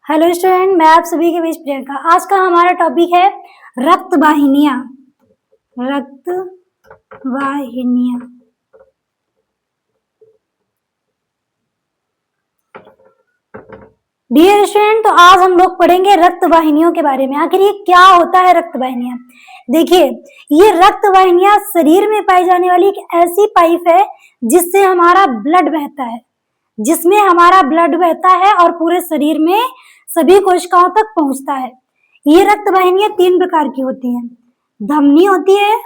Hello student, मैं आप सभी के बीच प्रियंका। आज का हमारा टॉपिक है रक्त वाहिनियां। रक्त वाहिनियां। डियर स्टूडेंट, तो आज हम लोग पढ़ेंगे रक्त वाहिनियों के बारे में। आखिर ये क्या होता है रक्त वाहिनियां? देखिए, ये रक्त वाहिनियां शरीर में पाई जाने वाली एक ऐसी पाइप है जिससे हमारा ब्लड बहता है, जिसमें हमारा ब्लड बहता है और पूरे शरीर में सभी कोशिकाओं तक पहुंचता है। ये रक्त वाहिनियां 3 प्रकार की होती हैं। धमनी होती है,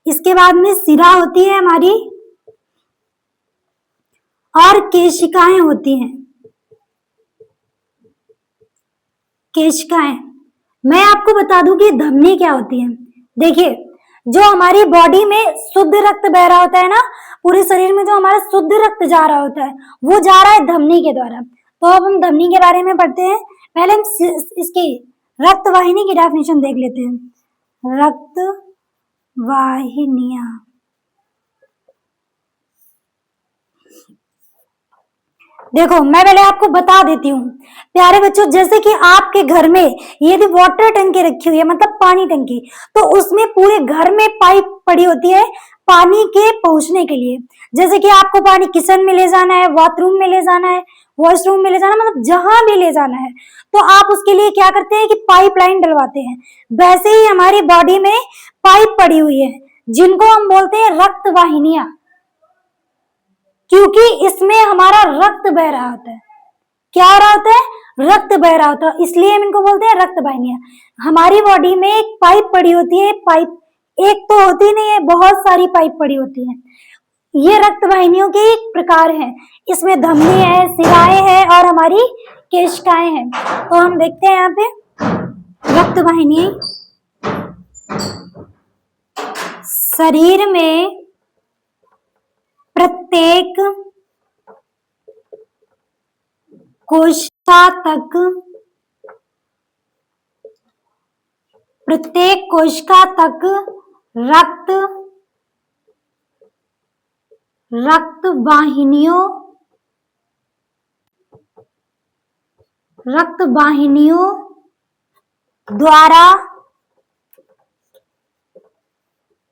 इसके बाद में शिरा होती है हमारी, और केशिकाएं होती हैं। केशिकाएं, मैं आपको बता दूं कि धमनी क्या होती है। देखिए, जो हमारी बॉडी में शुद्ध रक्त बह रहा होता है ना, पूरे शरीर में जो हमारा शुद्ध रक्त जा रहा होता है वो जा रहा है धमनी के द्वारा। तो अब हम धमनी के बारे में पढ़ते हैं। पहले हम इसकी रक्त वाहिनी की डेफिनेशन देख लेते हैं। रक्त वाहिनियां, देखो मैं पहले आपको बता देती हूँ प्यारे बच्चों। जैसे कि आपके घर में यदि वाटर टंकी रखी हुई है, मतलब पानी टंकी, तो उसमें पूरे घर में पाइप पड़ी होती है पानी के पहुंचने के लिए। जैसे कि आपको पानी किचन में ले जाना है, बाथरूम में ले जाना है, वॉशरूम में ले जाना, मतलब जहां भी ले जाना है, तो आप उसके लिए क्या करते हैं कि पाइपलाइन डलवाते हैं। वैसे ही हमारी बॉडी में पाइप पड़ी हुई है जिनको हम बोलते हैं रक्त वाहिनियां, क्योंकि इसमें हमारा रक्त बह रहा होता है। क्या हो रहा होता है? रक्त बह रहा होता है, इसलिए हम इनको बोलते हैं रक्त वाहिनियां। हमारी बॉडी में एक पाइप पड़ी होती है। पाइप एक तो होती नहीं है, बहुत सारी पाइप पड़ी होती है। ये रक्त वाहिनियों के एक प्रकार हैं। इसमें धमनी है, शिराएं हैं और हमारी केशिकाएं हैं। तो हम देखते हैं यहाँ पे रक्त वाहिनी शरीर में प्रत्येक कोशिका तक रक्त वाहिनियों द्वारा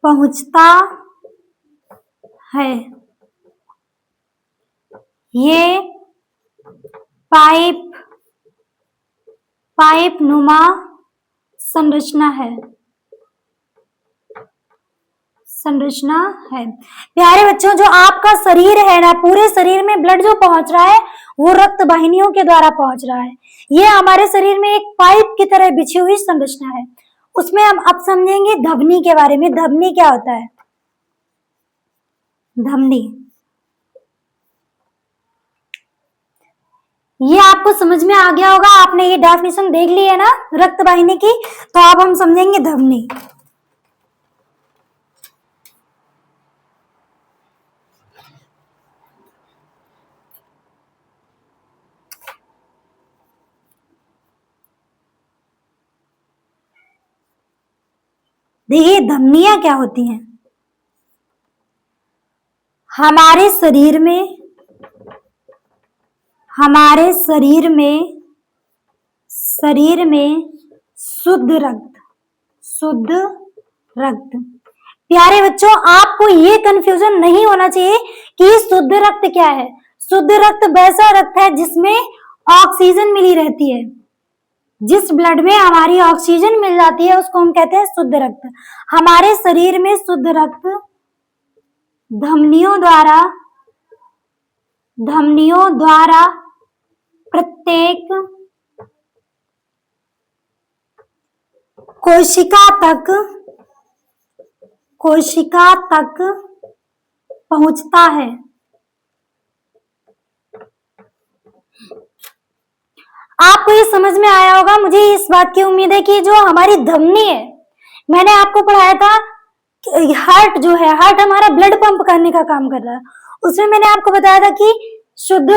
पहुंचता है। ये पाइप नुमा संरचना है। प्यारे बच्चों, जो आपका शरीर है ना, पूरे शरीर में ब्लड जो पहुंच रहा है वो रक्त वाहिनियों के द्वारा पहुंच रहा है। ये हमारे शरीर में एक पाइप की तरह बिछी हुई संरचना है। उसमें हम अब समझेंगे धमनी के बारे में। धमनी क्या होता है? धमनी, ये आपको समझ में आ गया होगा। आपने ये डेफिनेशन देख ली है ना रक्त वाहिनी की। तो अब हम समझेंगे धमनी। देखिए, धमनियां क्या होती हैं? हमारे शरीर में शुद्ध रक्त। प्यारे बच्चों, आपको ये कंफ्यूजन नहीं होना चाहिए कि शुद्ध रक्त क्या है। शुद्ध रक्त वैसा रक्त है जिसमें ऑक्सीजन मिली रहती है। जिस ब्लड में हमारी ऑक्सीजन मिल जाती है उसको हम कहते हैं शुद्ध रक्त। हमारे शरीर में शुद्ध रक्त धमनियों द्वारा प्रत्येक कोशिका तक पहुंचता है। आपको ये समझ में आया होगा। मुझे इस बात की उम्मीद है कि जो हमारी धमनी है, मैंने आपको पढ़ाया था हार्ट जो है, हार्ट हमारा ब्लड पंप करने का काम कर रहा है। उसमें मैंने आपको बताया था कि शुद्ध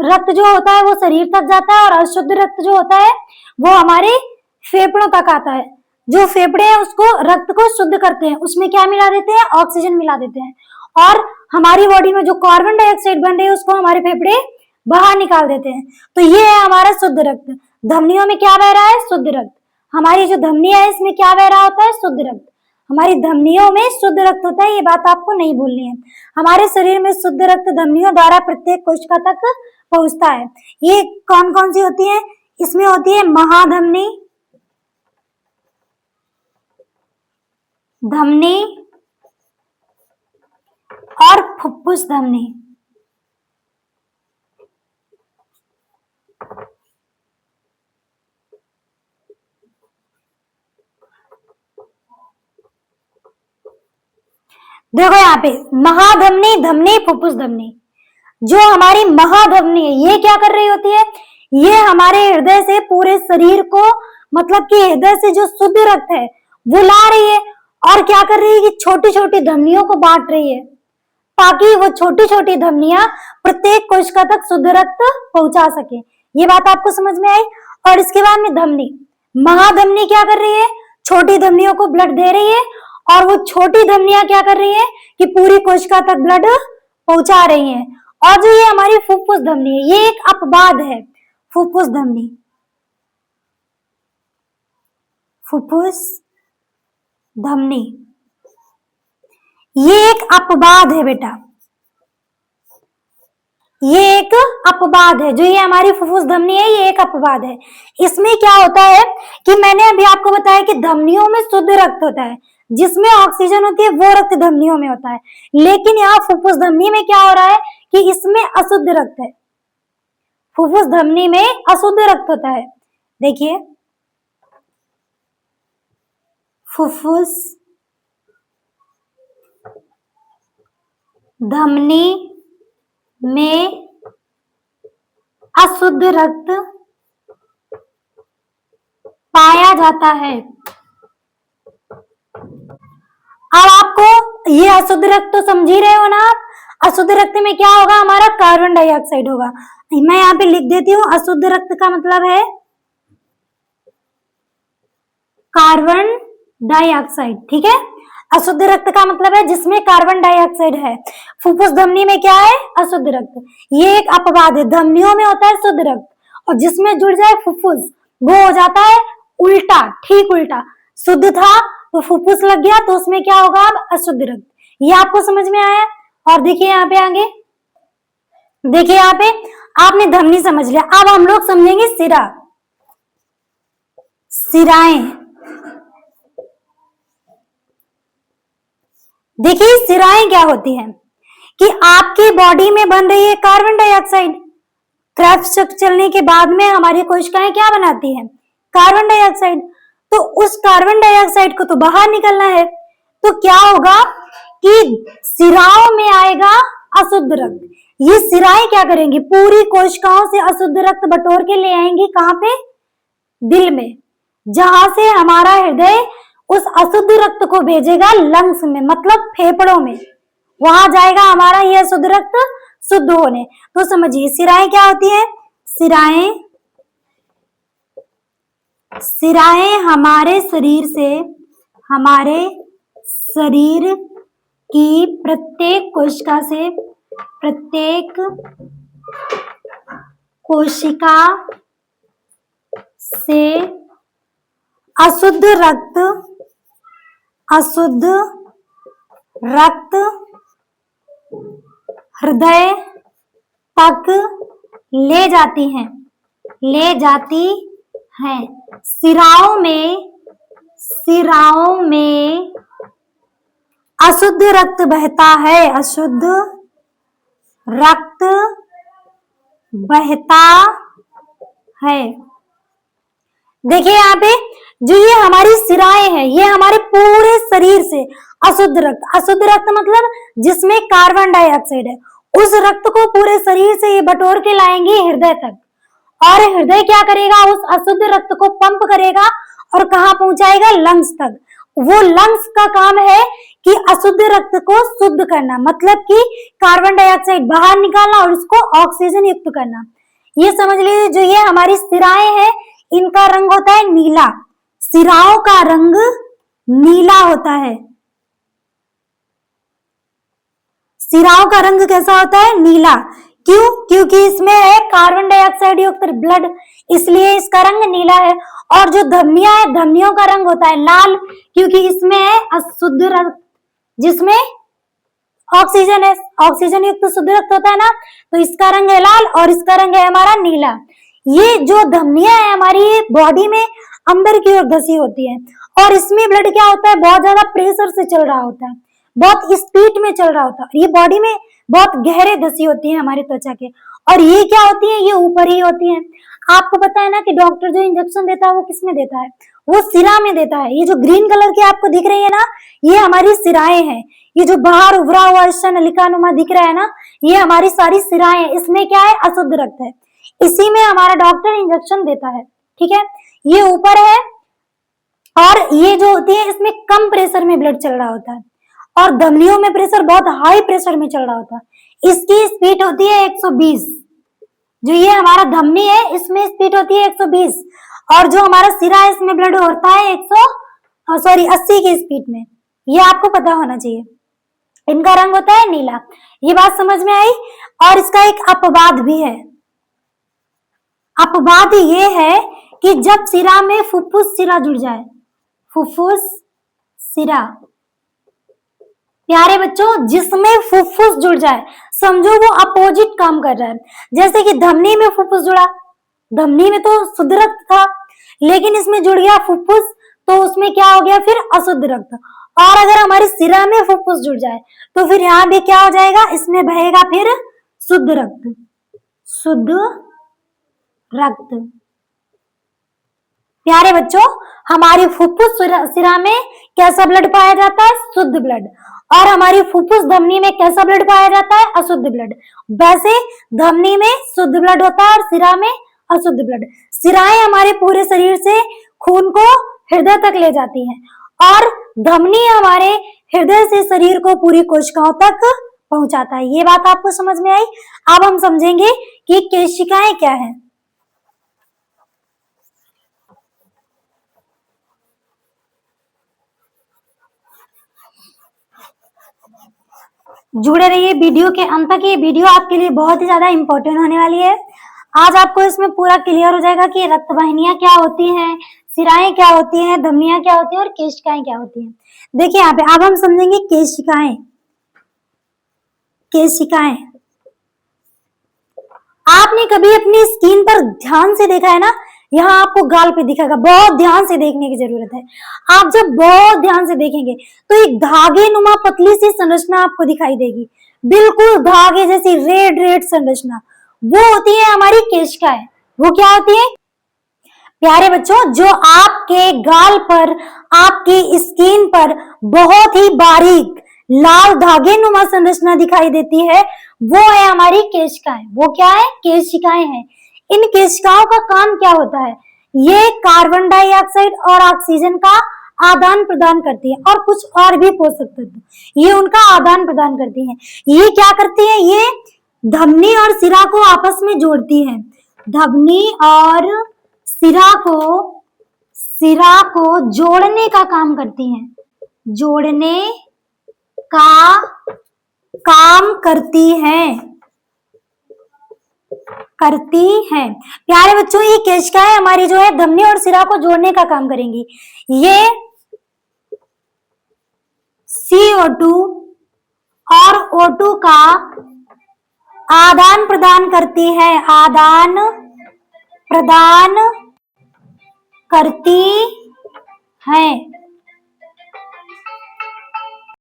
रक्त जो होता है वो शरीर तक जाता है और अशुद्ध रक्त जो होता है वो हमारे फेफड़ों तक आता है। जो फेफड़े हैं उसको रक्त को शुद्ध करते हैं, उसमें क्या मिला देते हैं? ऑक्सीजन मिला देते हैं। और हमारी बॉडी में जो कार्बन डाइऑक्साइड बन रही है उसको हमारे फेफड़े बाहर निकाल देते हैं। तो ये है हमारा शुद्ध रक्त। धमनियों में क्या बह रहा है? शुद्ध रक्त। हमारी जो धमनियां है इसमें क्या बह रहा होता है? शुद्ध रक्त। हमारी धमनियों में शुद्ध रक्त होता है, ये बात आपको नहीं भूलनी है। हमारे शरीर में शुद्ध रक्त धमनियों द्वारा प्रत्येक कोशिका तक पहुंचता है। ये कौन कौन सी होती है? इसमें होती है महाधमनी, धमनी और फुफ्फुस धमनी। देखो यहाँ पे महाधमनी, धमनी, फुफ्फुस धमनी। जो हमारी महाधमनी है ये क्या कर रही होती है? ये हमारे हृदय से पूरे शरीर को, मतलब कि हृदय से जो शुद्ध रक्त है वो ला रही है। और क्या कर रही है कि छोटी छोटी धमनियों को बांट रही है, ताकि वो छोटी छोटी धमनियां प्रत्येक कोशिका तक शुद्ध रक्त पहुंचा सके। ये बात आपको समझ में आई? और इसके बाद में धमनी, महाधमनी क्या कर रही है? छोटी धमनियों को ब्लड दे रही है, और वो छोटी धमनियां क्या कर रही है कि पूरी कोशिका तक ब्लड पहुंचा रही है। और जो ये हमारी फुफ्फुस धमनी है, ये एक अपवाद है। फुफ्फुस धमनी, फुफ्फुस धमनी ये एक अपवाद है बेटा, ये एक अपवाद है। जो ये हमारी फुफ्फुस धमनी है ये एक अपवाद है। इसमें क्या होता है कि मैंने अभी आपको बताया कि धमनियों में शुद्ध रक्त होता है, जिसमें ऑक्सीजन होती है वो रक्त धमनियों में होता है। लेकिन यहाँ फुफ्फुस धमनी में क्या हो रहा है कि इसमें अशुद्ध रक्त है। फुफ्फुस धमनी में अशुद्ध रक्त होता है। देखिए, फुफ्फुस धमनी में अशुद्ध रक्त पाया जाता है। अब आपको ये अशुद्ध रक्त तो समझ ही रहे हो ना आप? अशुद्ध रक्त में क्या होगा? हमारा कार्बन डाइऑक्साइड होगा। मैं यहाँ पे लिख देती हूँ, अशुद्ध रक्त का मतलब है कार्बन डाइऑक्साइड। ठीक है, अशुद्ध रक्त का मतलब है जिसमें कार्बन डाइऑक्साइड है। फुफ्फुस धमनी में क्या है? अशुद्ध रक्त। ये एक अपवाद है। धमनियों में होता है शुद्ध रक्त, और जिसमें जुड़ जाए फुफ्फुस वो हो जाता है उल्टा, ठीक उल्टा। शुद्ध था तो फुफ्फुस लग गया तो उसमें क्या होगा? अब अशुद्ध रक्त। ये आपको समझ में आया? और देखिए यहाँ पे आगे, देखिए यहाँ पे आपने धमनी समझ लिया। अब हम लोग समझेंगे सिरा, सिराएं। देखिए सिराएं क्या होती हैं कि आपकी बॉडी में बन रही है कार्बन डाइऑक्साइड। क्रेब्स चलने के बाद में हमारी कोशिकाएं क्या बनाती हैं? Carbon dioxide. तो उस कार्बन डाइऑक्साइड को तो बाहर निकलना है, तो क्या होगा कि सिराओं में आएगा अशुद्ध रक्त। ये सिराएं क्या करेंगी? पूरी कोशिकाओं से अशुद्ध रक्त बटोर के ले आएंगी। कहाँ पे? दिल में, जहां से हमारा हृदय उस अशुद्ध रक्त को भेजेगा लंग्स में, मतलब फेफड़ों में। वहां जाएगा हमारा यह अशुद्ध रक्त शुद्ध होने। तो समझिए सिराएं क्या होती है? सिराएं, सिराएं हमारे शरीर से, हमारे शरीर की प्रत्येक कोशिका से, प्रत्येक कोशिका से अशुद्ध रक्त, अशुद्ध रक्त हृदय तक ले जाती हैं, ले जाती हैं। सिराओं में, सिराओं में अशुद्ध रक्त बहता है, अशुद्ध रक्त बहता है। देखिए यहाँ पे जो ये हमारी सिराएं हैं, ये हमारे पूरे शरीर से अशुद्ध रक्त, अशुद्ध रक्त मतलब जिसमें कार्बन डाइऑक्साइड है, उस रक्त को पूरे शरीर से ये बटोर के लाएंगे हृदय तक। और हृदय क्या करेगा? उस अशुद्ध रक्त को पंप करेगा और कहाँ पहुंचाएगा? लंग्स तक। वो लंग्स का काम है कि अशुद्ध रक्त को शुद्ध करना, मतलब कि कार्बन डाइऑक्साइड बाहर निकालना और उसको ऑक्सीजन युक्त करना। ये समझ लीजिए जो ये हमारी सिराएं हैं इनका रंग होता है नीला। सिराओं का रंग नीला होता है। सिराओं का रंग कैसा होता है? नीला। क्यों? क्योंकि इसमें है कार्बन डाइऑक्साइड युक्त ब्लड, इसलिए इसका रंग नीला है। और जो धमनियां है, धमनियों का रंग होता है लाल, क्योंकि इसमें है अशुद्ध रक्त, जिसमें ऑक्सीजन है, ऑक्सीजन युक्त शुद्ध रक्त होता है ना, तो इसका रंग है लाल और इसका रंग है हमारा नीला। ये जो धमनियां है हमारी बॉडी में अंदर की ओर धसी होती है, और इसमें ब्लड क्या होता है, बहुत ज्यादा प्रेशर से चल रहा होता है, बहुत स्पीड में चल रहा होता है। ये बॉडी में बहुत गहरे धसी होती है हमारी त्वचा के, और ये क्या होती है, ये ऊपर ही होती है। आपको पता है ना कि डॉक्टर जो इंजेक्शन देता है वो किसमें देता है, वो सिरा में देता है। ये जो ग्रीन कलर की आपको दिख रही है ना, ये हमारी सिराएं हैं। ये जो बाहर उभरा हुआ हिस्सा नलिकानुमा दिख रहा है ना, ये हमारी सारी सिराएं हैं। इसमें क्या है, अशुद्ध रक्त है, इसी में हमारा डॉक्टर इंजेक्शन देता है। ठीक है, ये ऊपर है, और ये जो होती है इसमें कम प्रेशर में ब्लड चल रहा होता है, और धमनियों में प्रेशर बहुत हाई प्रेशर में चल रहा होता है। इसकी स्पीड होती है 120। जो ये हमारा धमनी है इसमें स्पीड होती है 120, और जो हमारा सिरा है इसमें ब्लड होता है 80 की स्पीड में। ये आपको पता होना चाहिए। इनका रंग होता है नीला। ये बात समझ में आई। और इसका एक अपवाद भी है। अपवाद ये है कि जब सिरा में फुफ्फुस सिरा जुड़ जाए, फुफ्फुस सिरा, प्यारे बच्चों, जिसमें फुफ्फुस जुड़ जाए, समझो वो अपोजिट काम कर रहा है। जैसे कि धमनी में फुफ्फुस जुड़ा, धमनी में तो शुद्ध रक्त था, लेकिन इसमें जुड़ गया फुफ्फुस, तो उसमें क्या हो गया फिर, अशुद्ध रक्त। और अगर हमारे सिरा में फुफ्फुस जुड़ जाए तो फिर यहाँ भी क्या हो जाएगा, इसमें बहेगा फिर शुद्ध रक्त, शुद्ध रक्त। प्यारे बच्चों, हमारी फुफ्फुस सिरा में कैसा ब्लड पाया जाता है, शुद्ध ब्लड, और हमारी फुफ्फुस धमनी में कैसा ब्लड पाया जाता है, अशुद्ध ब्लड। वैसे धमनी में शुद्ध ब्लड होता है और सिरा में अशुद्ध ब्लड। सिराएं हमारे पूरे शरीर से खून को हृदय तक ले जाती हैं, और धमनी हमारे हृदय से शरीर को पूरी कोशिकाओं तक पहुंचाता है। ये बात आपको समझ में आई। अब हम समझेंगे कि केशिकाएं क्या है। जुड़े रहिए वीडियो के अंत तक। ये वीडियो आपके लिए बहुत ही ज्यादा इंपॉर्टेंट होने वाली है। आज आपको इसमें पूरा क्लियर हो जाएगा कि रक्त वाहिनियां क्या होती हैं, सिराएं क्या होती हैं, धमनियां क्या होती हैं और केशिकाएं क्या होती हैं। देखिए यहाँ पे अब हम समझेंगे केशिकाएं। केशिकाएं, आपने कभी अपनी स्किन पर ध्यान से देखा है ना, यहाँ आपको गाल पे दिखेगा, बहुत ध्यान से देखने की जरूरत है। आप जब बहुत ध्यान से देखेंगे तो एक धागे नुमा पतली सी संरचना आपको दिखाई देगी, बिल्कुल धागे जैसी रेड रेड संरचना, वो होती है हमारी केशिकाएं। वो क्या होती है प्यारे बच्चों, जो आपके गाल पर, आपकी स्किन पर बहुत ही बारीक लाल धागे नुमा संरचना दिखाई देती है, वो है हमारी केशिकाएं। वो क्या है, केशिकाएं हैं। इन केशिकाओं का काम क्या होता है, ये कार्बन डाइऑक्साइड और ऑक्सीजन का आदान प्रदान करती है, और कुछ और भी पोषक तत्व ये उनका आदान प्रदान करती है। ये क्या करती है, ये धमनी और सिरा को आपस में जोड़ती है। धमनी और सिरा को जोड़ने का काम करती हैं, जोड़ने का काम करती हैं। प्यारे बच्चों, ये केशिकाएं हमारी जो है धमनी और सिरा को जोड़ने का काम करेंगी। ये CO2 और O2 का आदान प्रदान करती है, आदान प्रदान करती हैं।